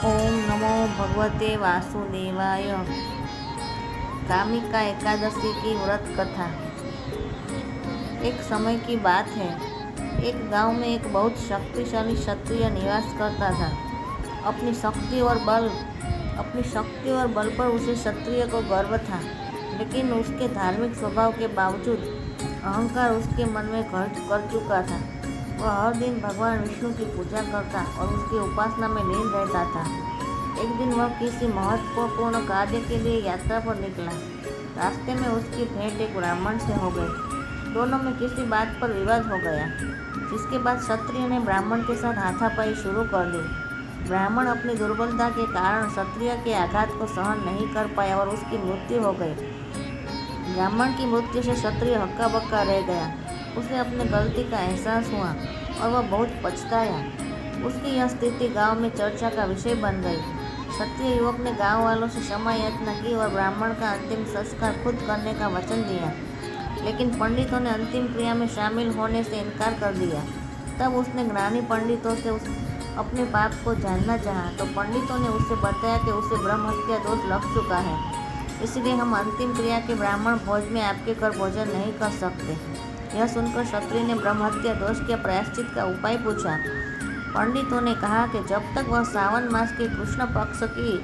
ओम नमो भगवते वासुदेवाय। कामिका एकादशी की व्रत कथा। एक समय की बात है, एक गांव में एक बहुत शक्तिशाली क्षत्रिय निवास करता था। अपनी शक्ति और बल पर उसे क्षत्रिय को गर्व था, लेकिन उसके धार्मिक स्वभाव के बावजूद अहंकार उसके मन में घर कर चुका था। वह हर दिन भगवान विष्णु की पूजा करता और उसकी उपासना में लीन रहता था। एक दिन वह किसी महत्वपूर्ण कार्य के लिए यात्रा पर निकला। रास्ते में उसकी भेंट एक ब्राह्मण से हो गई। दोनों में किसी बात पर विवाद हो गया, जिसके बाद क्षत्रिय ने ब्राह्मण के साथ हाथापाई शुरू कर दी। ब्राह्मण अपनी दुर्बलता के कारण क्षत्रिय के आघात को सहन नहीं कर पाया और उसकी मृत्यु हो गई। ब्राह्मण की मृत्यु से क्षत्रिय हक्का बक्का रह गया। उसे अपनी गलती का एहसास हुआ और वह बहुत पछताया। उसकी यह स्थिति गांव में चर्चा का विषय बन गई। क्षत्रिय युवक ने गांव वालों से क्षमा याचना की और ब्राह्मण का अंतिम संस्कार खुद करने का वचन दिया, लेकिन पंडितों ने अंतिम क्रिया में शामिल होने से इनकार कर दिया। तब उसने ज्ञानी पंडितों से अपने पाप को जानना चाहा, तो पंडितों ने उसे बताया कि उसे ब्रह्म हत्या दोष लग चुका है, इसलिए हम अंतिम क्रिया के ब्राह्मण भोज में आपके कर भोजन नहीं कर सकते। यह सुनकर क्षत्रिय ने ब्रह्म हत्या दोष के प्रायश्चित का उपाय पूछा। पंडितों ने कहा कि जब तक वह सावन मास के कृष्ण पक्ष की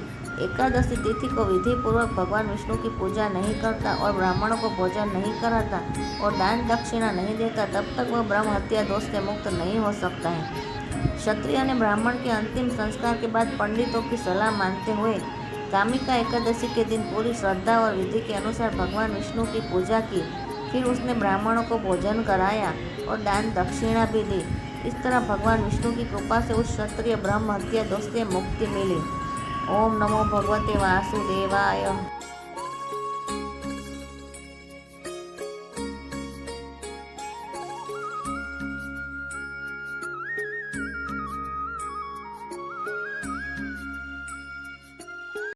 एकादशी तिथि को विधि पूर्वक भगवान विष्णु की पूजा नहीं करता और ब्राह्मणों को भोजन नहीं कराता और दान दक्षिणा नहीं देता, तब तक वह ब्रह्म हत्या दोष से मुक्त नहीं हो सकता है। क्षत्रिय ने ब्राह्मण के अंतिम संस्कार के बाद पंडितों की सलाह मानते हुए कामिका एकादशी के दिन पूरी श्रद्धा और विधि के अनुसार भगवान विष्णु की पूजा की। फिर उसने ब्राह्मणों को भोजन कराया और दान दक्षिणा भी दी। इस तरह भगवान विष्णु की कृपा से उस क्षत्रिय ब्रह्म हत्या दोष से मुक्ति मिली। ओम नमो भगवते वासुदेवाय।